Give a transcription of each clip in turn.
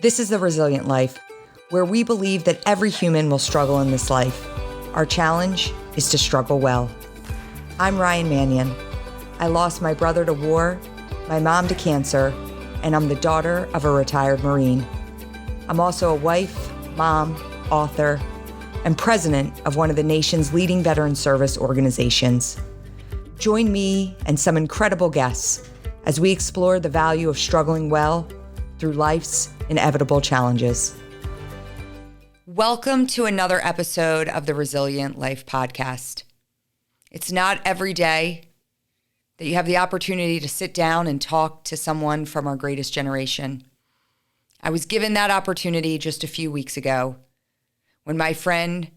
This is The Resilient Life, where we believe that every human will struggle in this life. Our challenge is to struggle well. I'm Ryan Manion. I lost my brother to war, my mom to cancer, and I'm the daughter of a retired Marine. I'm also a wife, mom, author, and president of one of the nation's leading veteran service organizations. Join me and some incredible guests as we explore the value of struggling well through life's inevitable challenges. Welcome to another episode of the Resilient Life podcast. It's not every day that you have the opportunity to sit down and talk to someone from our greatest generation. I was given that opportunity just a few weeks ago when my friend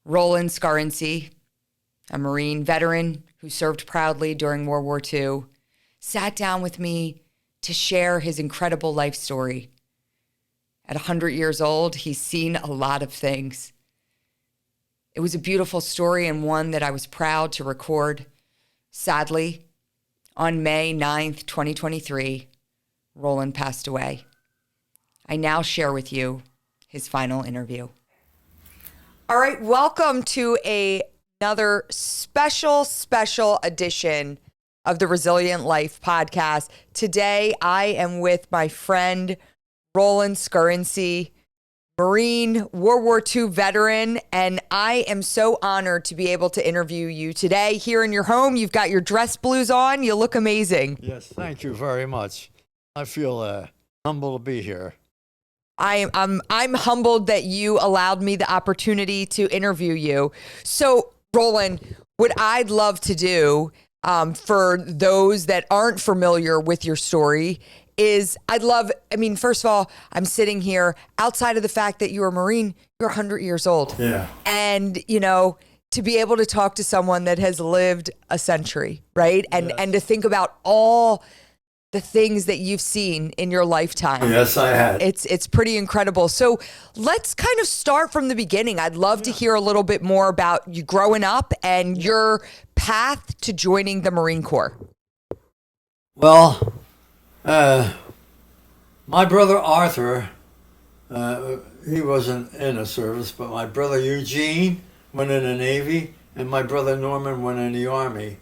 Roland Scarinci, a Marine veteran who served proudly during World War II, sat down with me to share his incredible life story. At 100 years old, he's seen a lot of things. It was a beautiful story and one that I was proud to record. Sadly, on May 9th, 2023, Roland passed away. I now share with you his final interview. All right, welcome to another special edition of the Resilient Life podcast. Today, I am with my friend, Roland Scarinci, Marine, World War II veteran, and I am so honored to be able to interview you today here in your home. You've got your dress blues on. You look amazing. Yes, thank you very much. I feel humble to be here. I'm humbled that you allowed me the opportunity to interview you. So, Roland, what I'd love to do for those that aren't familiar with your story is first of all, I'm sitting here outside of the fact that you're a Marine, you're 100 years old. Yeah. And, to be able to talk to someone that has lived a century, right? And Yes. and to think about all the things that you've seen in your lifetime. Yes, I had. It's pretty incredible. So let's kind of start from the beginning. I'd love to hear a little bit more about you growing up and your path to joining the Marine Corps. Well, my brother Arthur, he wasn't in the service, but my brother Eugene went in the Navy, and my brother Norman went in the Army.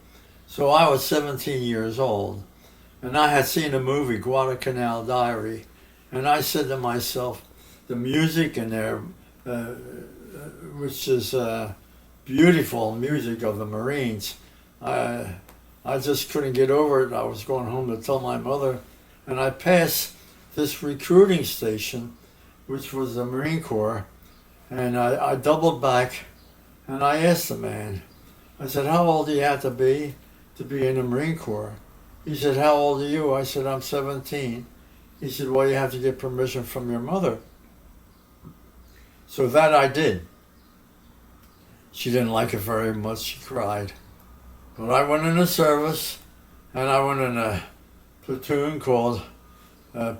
So I was 17 years old, and I had seen the movie Guadalcanal Diary, and I said to myself, the music in there, which is beautiful music of the Marines, I just couldn't get over it. I was going home to tell my mother, and I passed this recruiting station, which was the Marine Corps, and I doubled back, and I asked the man, I said, how old do you have to be in the Marine Corps? He said, how old are you? I said, I'm 17. He said, well, you have to get permission from your mother. So that I did. She didn't like it very much. She cried. But I went in the service, and I went in a platoon called I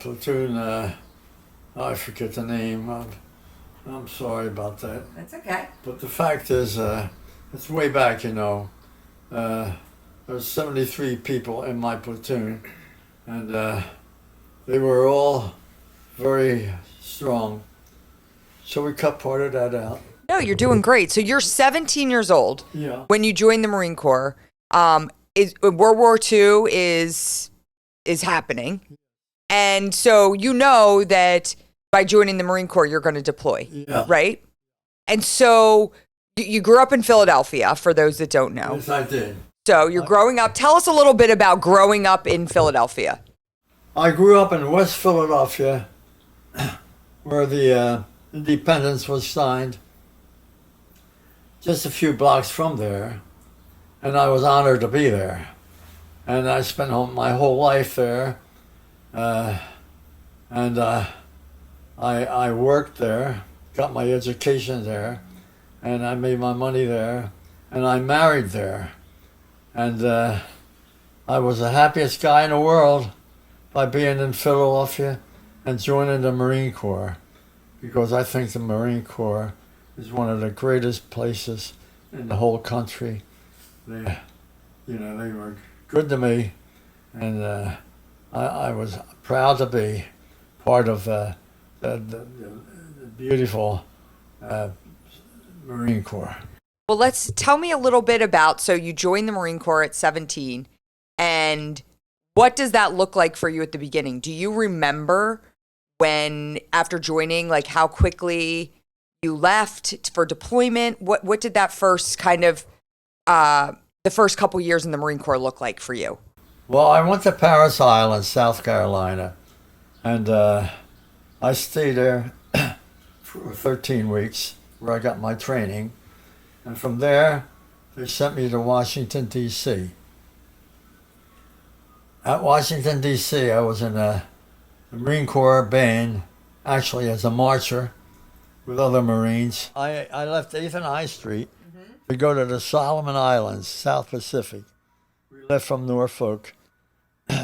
forget the name. I'm sorry about that. That's okay. But the fact is, it's way back, There was 73 people in my platoon, and they were all very strong. So we cut part of that out. No, you're doing great. So you're 17 years old when you joined the Marine Corps. World War II is happening. And so you know that by joining the Marine Corps, you're going to deploy, right? And so you grew up in Philadelphia, for those that don't know. Yes, I did. So you're growing up. Tell us a little bit about growing up in Philadelphia. I grew up in West Philadelphia, where the independence was signed, just a few blocks from there, and I was honored to be there. And I spent my whole life there, and I worked there, got my education there, and I made my money there, and I married there. And I was the happiest guy in the world by being in Philadelphia and joining the Marine Corps, because I think the Marine Corps is one of the greatest places in the whole country. They were good to me, and I was proud to be part of the the beautiful Marine Corps. Well, tell me a little bit about, so you joined the Marine Corps at 17, and what does that look like for you at the beginning? Do you remember when, after joining, like how quickly you left for deployment? What did that first kind of, the first couple years in the Marine Corps look like for you? Well, I went to Paris Island, South Carolina, and I stayed there for 13 weeks where I got my training. And from there, they sent me to Washington, D.C. At Washington, D.C., I was in the Marine Corps band, actually as a marcher with other Marines. I left 8th and High Street to go to the Solomon Islands, South Pacific. We left from Norfolk.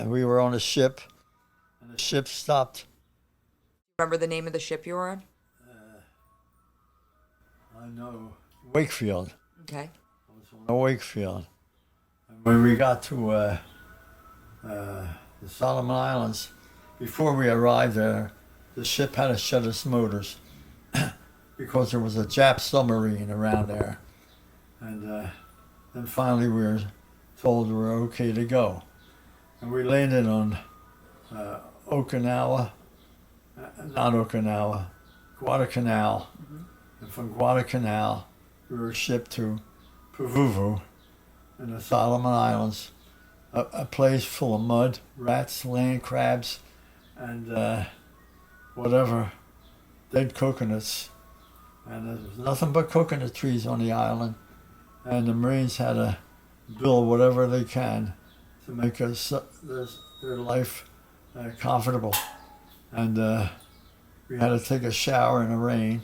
We were on a ship, and the ship stopped. Remember the name of the ship you were on? I know. Wakefield. Okay. I was on the Wakefield. And when we got to the Solomon Islands, before we arrived there, the ship had to shut its motors because there was a Jap submarine around there. And then finally we were told we were okay to go. And we landed on Guadalcanal. And from Guadalcanal, we were shipped to Pavuvu in the Solomon Islands, a place full of mud, rats, land crabs, and whatever, dead coconuts. And there was nothing but coconut trees on the island. And the Marines had to build whatever they can to make their life comfortable. And we had to take a shower in the rain.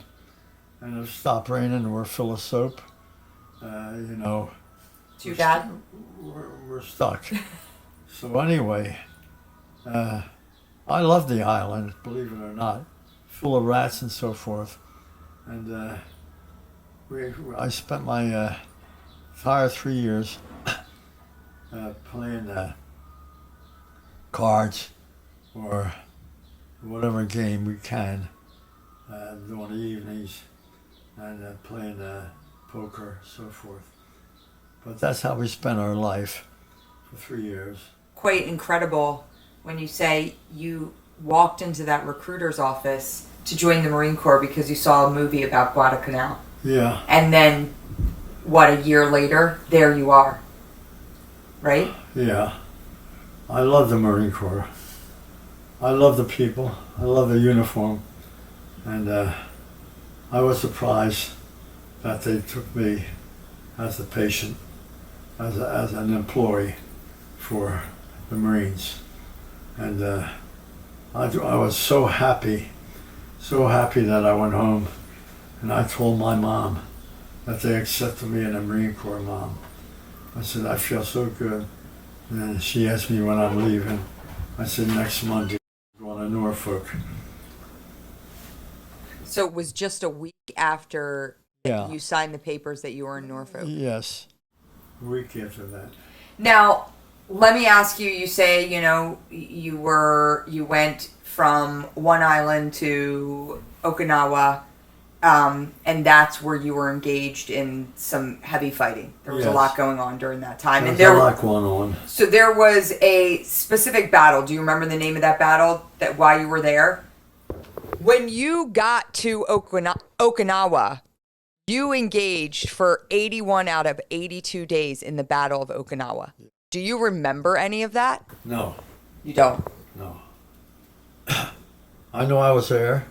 And it stopped raining, and we're full of soap. Too bad. We're stuck. So anyway, I love the island, believe it or not, full of rats and so forth. And I spent my entire 3 years playing cards or whatever game we can during the evenings, and playing poker, so forth. But that's how we spent our life for 3 years. Quite incredible when you say you walked into that recruiter's office to join the Marine Corps because you saw a movie about Guadalcanal. Yeah. And then, a year later, there you are. Right? Yeah. I love the Marine Corps. I love the people. I love the uniform. And I was surprised that they took me as a patient, as an employee for the Marines. And I was so happy that I went home and I told my mom that they accepted me in the Marine Corps, Mom. I said, I feel so good. And then she asked me when I'm leaving. I said, next Monday, I'm going to Norfolk. So it was just a week after you signed the papers that you were in Norfolk? Yes, a week after that. Now, let me ask you, you say, you went from one island to Okinawa, and that's where you were engaged in some heavy fighting. There was a lot going on during that time. There was a lot going on. So there was a specific battle. Do you remember the name of that battle, why you were there? When you got to Okinawa, you engaged for 81 out of 82 days in the Battle of Okinawa. Do you remember any of that? No. You don't? No. I know I was there.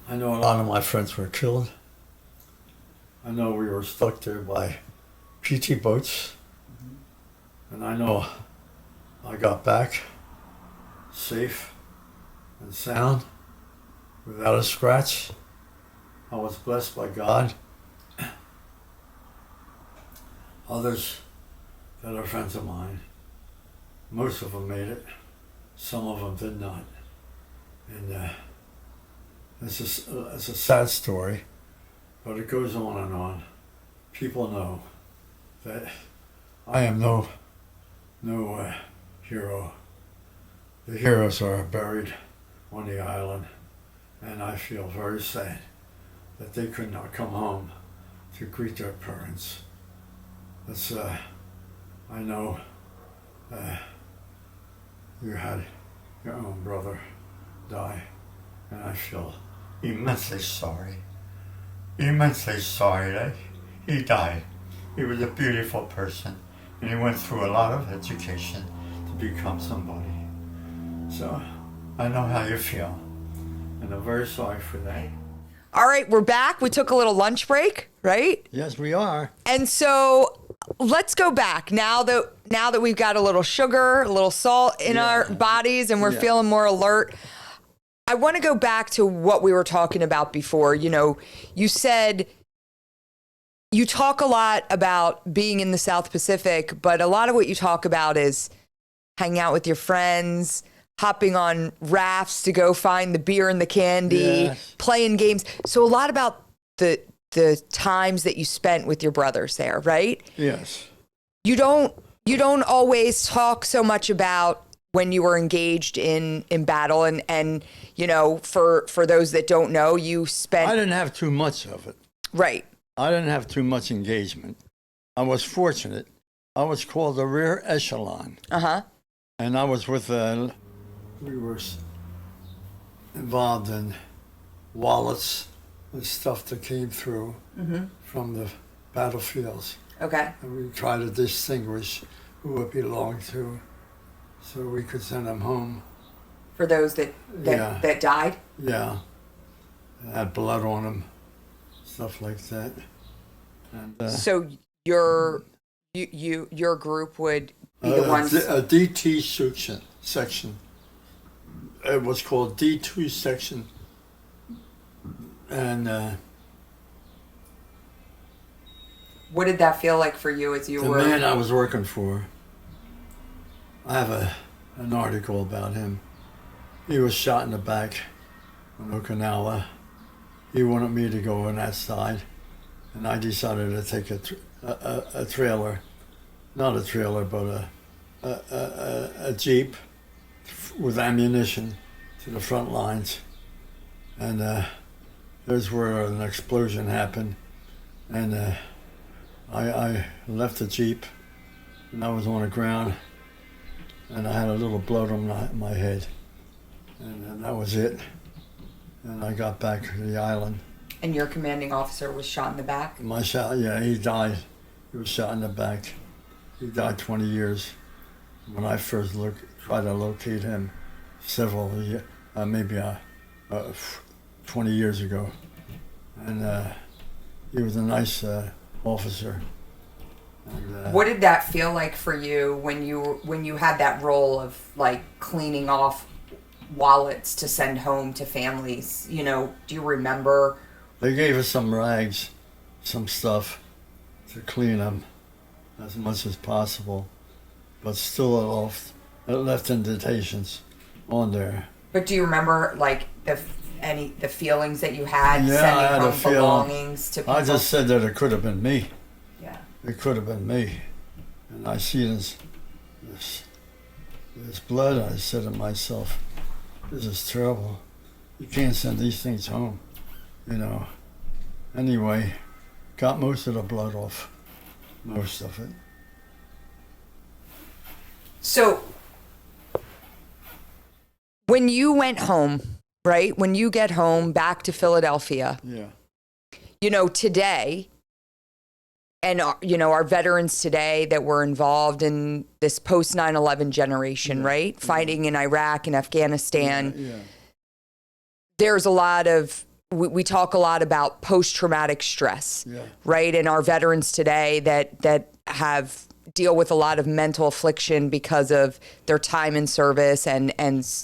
I know a lot of my friends were killed. I know we were stuck there by PT boats. And I know I got back safe and sound without a scratch. I was blessed by God. Others that are friends of mine, most of them made it. Some of them did not. And it's a sad story, but it goes on and on. People know that I am no hero. The heroes are buried on the island, and I feel very sad that they could not come home to greet their parents. It's, I know you had your own brother die, and I feel immensely sorry that he died. He was a beautiful person, and he went through a lot of education to become somebody. So I know how you feel, and I'm very sorry for that. All right, we're back. We took a little lunch break, right? Yes, we are. And so let's go back now that we've got a little sugar, a little salt in our bodies, and we're feeling more alert. I want to go back to what we were talking about before. You know, you said you talk a lot about being in the South Pacific, but a lot of what you talk about is hanging out with your friends, hopping on rafts to go find the beer and the candy, playing games. So a lot about the times that you spent with your brothers there, right? Yes. You don't always talk so much about when you were engaged in battle, and you know, for those that don't know, you spent. I didn't have too much of it. Right. I didn't have too much engagement. I was fortunate. I was called the rear echelon. And I was with we were involved in wallets and stuff that came through from the battlefields. Okay. And we tried to distinguish who it belonged to, so we could send them home. For those that died? Yeah. They had blood on them, stuff like that. And, so your group would be the ones... A DT section. It was called D2 section. And... what did that feel like for you as you were... The man I was working for, I have an article about him. He was shot in the back on Okinawa. He wanted me to go on that side, and I decided to take a trailer, not a trailer, but a Jeep with ammunition to the front lines. And there's where an explosion happened, and I left the Jeep, and I was on the ground, and I had a little blood on my head, and that was it. And I got back to the island. And your commanding officer was shot in the back? He died. He was shot in the back. He died 20 years. When I first tried to locate him, maybe 20 years ago. And he was a nice officer. And, what did that feel like for you when you had that role of like cleaning off wallets to send home to families? You know, do you remember? They gave us some rags, some stuff to clean them as much as possible, but still it left indentations on there. But do you remember like the feelings that you had I sending had a home feeling. belongings to people? I just said that it could have been me. Yeah. It could have been me. And I see this blood. I said to myself, this is terrible. You can't send these things home, you know. Anyway, got most of the blood off. Most of it. So, when you went home, right? When you get home back to Philadelphia, you know, today, and, you know, our veterans today that were involved in this post 9/11 generation, right? Fighting in Iraq and Afghanistan. There's a lot of, we talk a lot about post-traumatic stress, right? And our veterans today that have deal with a lot of mental affliction because of their time in service and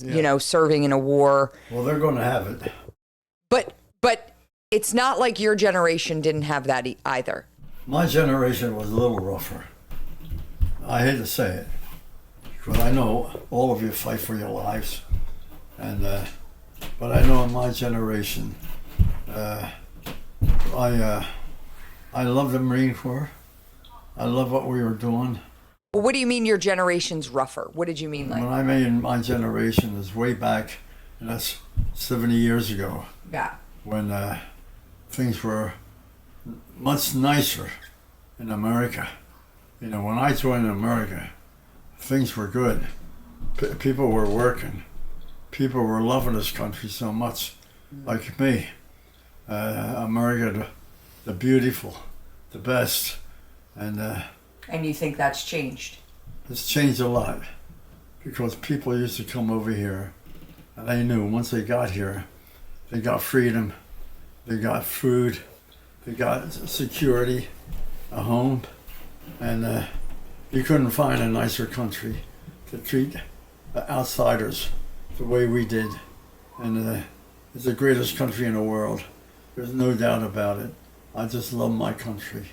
you know, serving in a war. Well, they're going to have it. But it's not like your generation didn't have that either. My generation was a little rougher. I hate to say it, because I know all of you fight for your lives, and but I know in my generation, I love the Marine Corps. I love what we were doing. Well, what do you mean your generation's rougher? What did you mean? Like? When I mean my generation is way back And that's 70 years ago. Yeah. When things were much nicer in America. You know, when I joined America, things were good. People were working. People were loving this country so much, like me. America, the beautiful, the best. And you think that's changed? it's changed a lot because people used to come over here and they knew once they got here, they got freedom, they got food, they got security, a home, and you couldn't find a nicer country to treat outsiders the way we did. And it's the greatest country in the world. There's no doubt about it. I just love my country.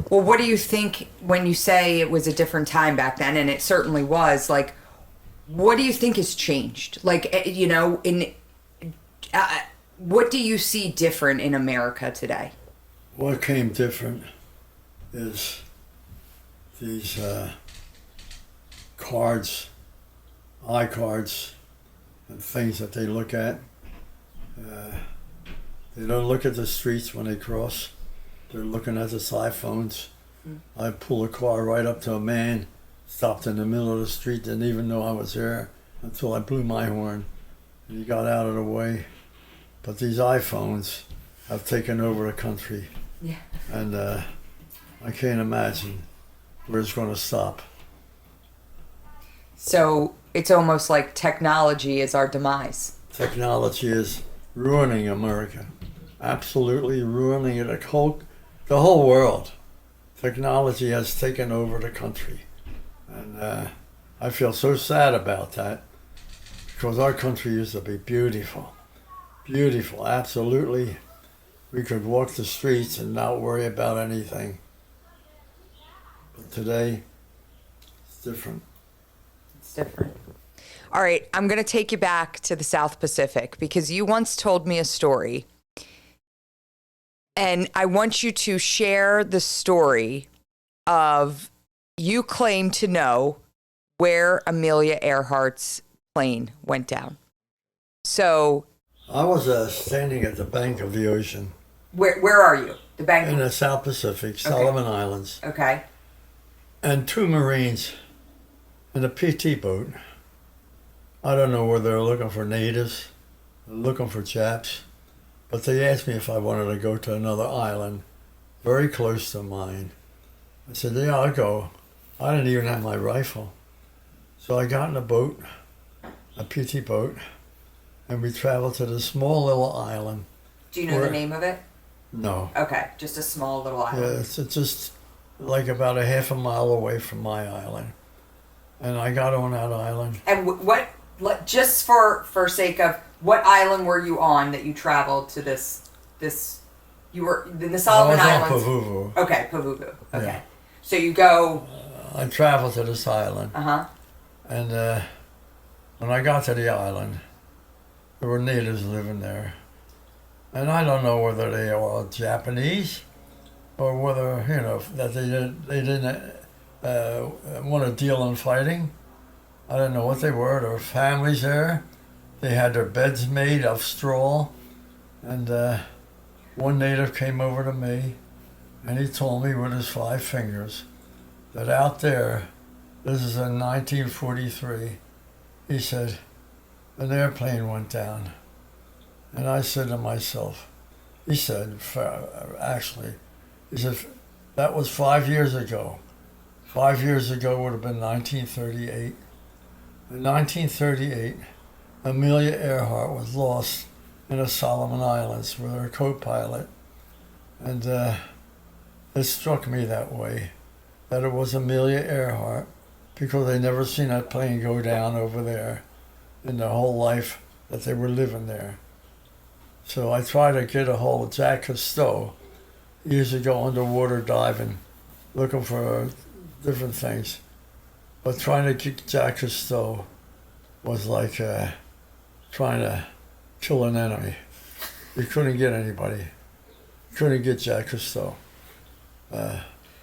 Well, what do you think when you say it was a different time back then, and it certainly was, like, what do you think has changed? Like, you know, what do you see different in America today? What came different is these cards, iCards, and things that they look at. They don't look at the streets when they cross. They're looking at the iPhones. I pull a car right up to a man, stopped in the middle of the street, didn't even know I was there until I blew my horn, and he got out of the way. But these iPhones have taken over the country. Yeah. And I can't imagine where it's going to stop. So it's almost like technology is our demise. Technology is ruining America, absolutely ruining it. The whole world. Technology has taken over the country, and I feel so sad about that because our country used to be beautiful, beautiful, absolutely. We could walk the streets and not worry about anything. But today, it's different. It's different. All right, I'm going to take you back to the South Pacific because you once told me a story. And I want you to share the story of you claim to know where Amelia Earhart's plane went down. So I was standing at the bank of the ocean. Where are you? The bank in the South Pacific, Solomon Islands. Okay. And two Marines in a PT boat. I don't know whether they're looking for natives, looking for Japs, but they asked me if I wanted to go to another island very close to mine. I said, yeah, I'll go. I didn't even have my rifle. So I got in a boat, a PT boat, and we traveled to this small little island. Do you know the name of it? No. Okay, just a small little island. Yeah, it's just like about a half a mile away from my island. And I got on that island. And just for sake of, what island were you on that you traveled to this, you were in the Solomon Islands? I was on Pavuvu. Okay, Pavuvu. Okay. Yeah. So you go... I traveled to this island. Uh-huh. And when I got to the island, there were natives living there. And I don't know whether they are Japanese or whether, that they didn't want to deal in fighting. I don't know what they were. There were families there. They had their beds made of straw. And one native came over to me and he told me with his 5 fingers that out there, this is in 1943, he said, an airplane went down. And I said to myself, he said, that was 5 years ago. 5 years ago would have been 1938. In 1938, Amelia Earhart was lost in the Solomon Islands with her co-pilot. And it struck me that way, that it was Amelia Earhart, because they never seen that plane go down over there in their whole life that they were living there. So I tried to get a hold of Jack Cousteau. He used to go underwater diving, looking for different things. But trying to get Jack Cousteau was like trying to kill an enemy. You couldn't get anybody. You couldn't get Jack Cousteau.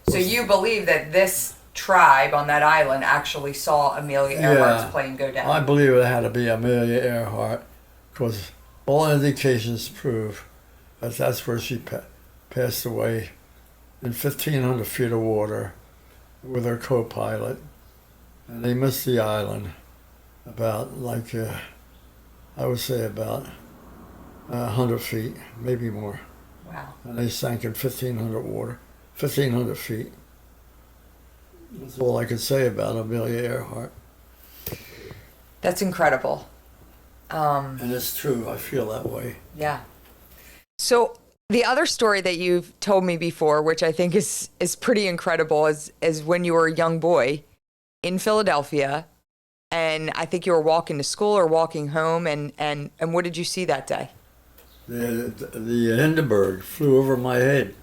So you believe that this tribe on that island actually saw Amelia Earhart's plane go down? I believe it had to be Amelia Earhart. because all indications prove that that's where she passed away in 1,500 feet of water with her co-pilot. And they missed the island about, like, I would say about 100 feet, maybe more. Wow. And they sank in 1,500 feet. That's all I could say about Amelia Earhart. That's incredible. And it's true, I feel that way. Yeah. So the other story that you've told me before, which I think is pretty incredible, is when you were a young boy in Philadelphia, and I think you were walking to school or walking home, and what did you see that day? The Hindenburg flew over my head.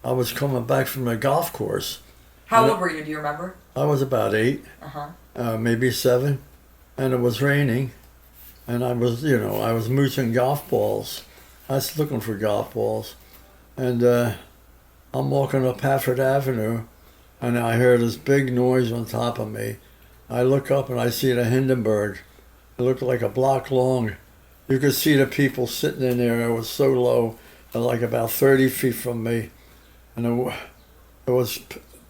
I was coming back from the golf course. How old were you? Do you remember? I was about 8, maybe 7, and it was raining, and I was mooching golf balls. I was looking for golf balls, and I'm walking up Hafford Avenue, and I hear this big noise on top of me. I look up and I see the Hindenburg. It looked like a block long. You could see the people sitting in there. It was so low, like about 30 feet from me, and it was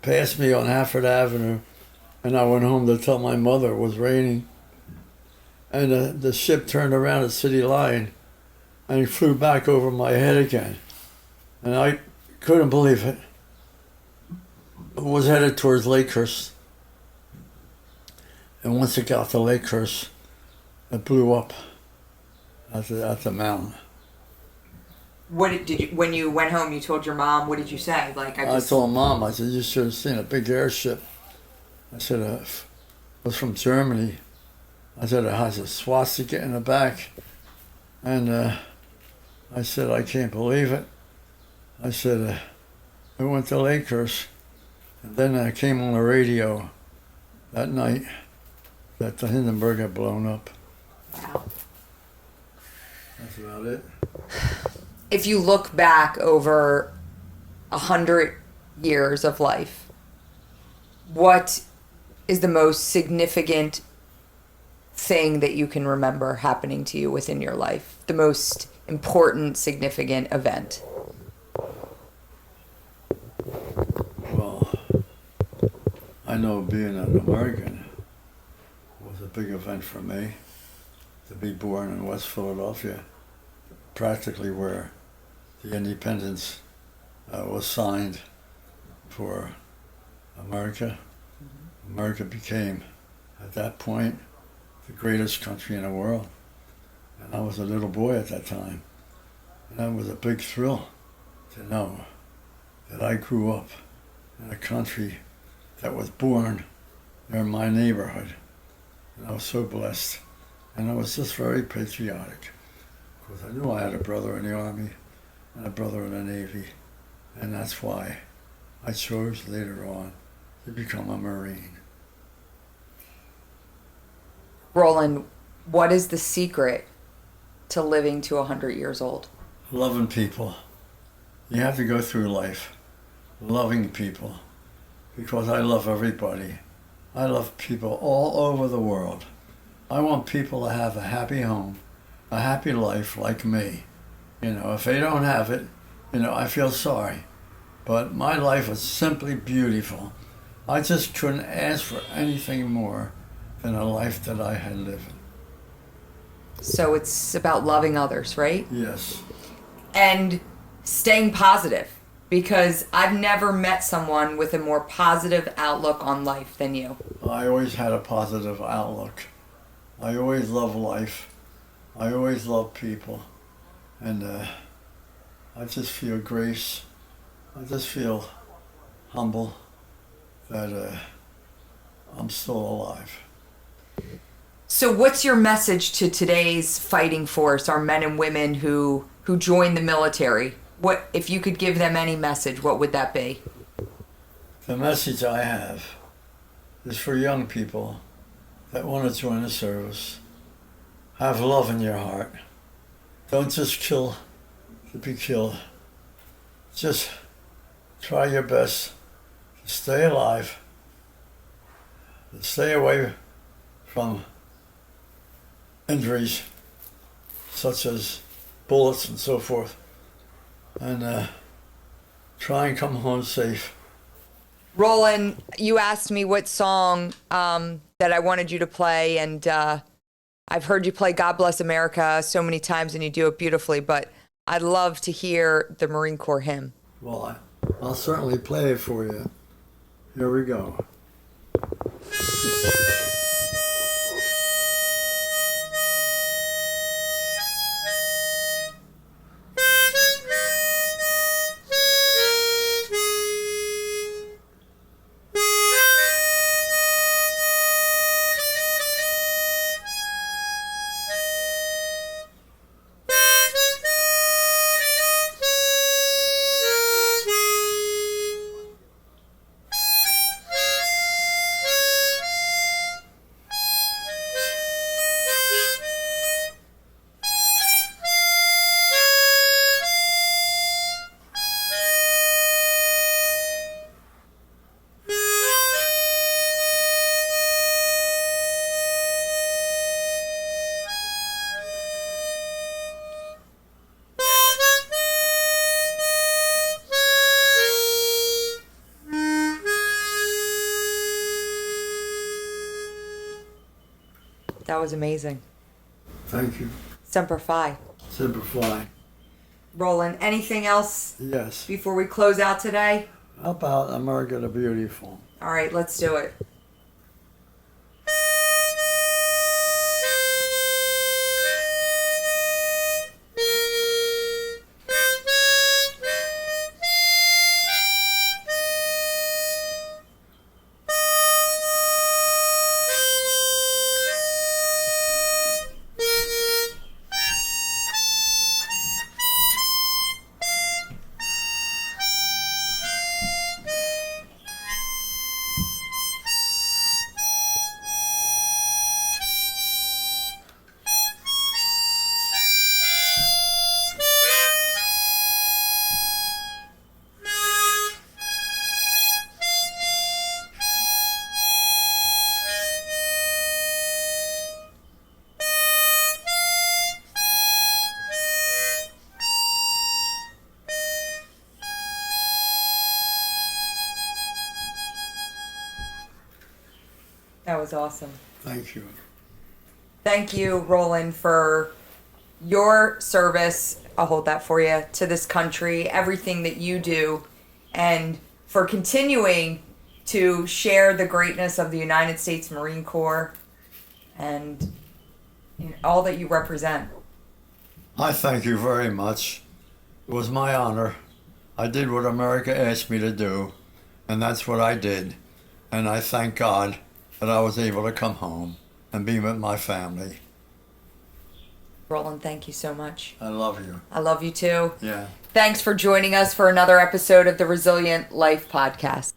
past me on Hafford Avenue, and I went home to tell my mother it was raining. And the ship turned around at City Line, and it flew back over my head again. And I couldn't believe it. It was headed towards Lakehurst. And once it got to Lakehurst, it blew up at the mountain. What did you, when you went home, you told your mom, what did you say? I told Mom, I said, you should have seen a big airship. I said, it was from Germany. I said, it has a swastika in the back. And I said, I can't believe it. I said, we went to Lakehurst. And then I came on the radio that night that the Hindenburg had blown up. Wow. That's about it. If you look back over 100 years of life, what is the most significant thing that you can remember happening to you within your life? The most important, significant event? Well, I know being an American was a big event for me. To be born in West Philadelphia, practically where the independence was signed for America. America became, at that point, the greatest country in the world. And I was a little boy at that time. And that was a big thrill to know that I grew up in a country that was born near my neighborhood. And I was so blessed. And I was just very patriotic, because I knew I had a brother in the Army and a brother in the Navy. And that's why I chose later on to become a Marine. Roland, what is the secret to living to 100 years old? Loving people. You have to go through life loving people, because I love everybody. I love people all over the world. I want people to have a happy home, a happy life like me. If they don't have it, I feel sorry. But my life was simply beautiful. I just couldn't ask for anything more than a life that I had lived. So it's about loving others, right? Yes. And staying positive, because I've never met someone with a more positive outlook on life than you. I always had a positive outlook. I always loved life. I always loved people. And I just feel grace. I just feel humble that I'm still alive. So what's your message to today's fighting force, our men and women who joined the military? What, if you could give them any message, what would that be? The message I have is for young people that want to join the service. Have love in your heart. Don't just kill to be killed. Just try your best to stay alive, to stay away from injuries, such as bullets and so forth, and try and come home safe. Roland, you asked me what song that I wanted you to play, and I've heard you play God Bless America so many times, and you do it beautifully, but I'd love to hear the Marine Corps hymn. Well, I'll certainly play it for you. Here we go. That was amazing. Thank you. Semper Fi. Semper Fi. Roland, anything else Yes. before we close out today? How about America the Beautiful? All right, let's do it. That was awesome. Thank you. Thank you, Roland, for your service. I'll hold that for you, to this country, everything that you do, and for continuing to share the greatness of the United States Marine Corps and all that you represent. I thank you very much. It was my honor. I did what America asked me to do, and that's what I did. And I thank God that I was able to come home and be with my family. Roland, thank you so much. I love you. I love you too. Yeah. Thanks for joining us for another episode of the Resilient Life Podcast.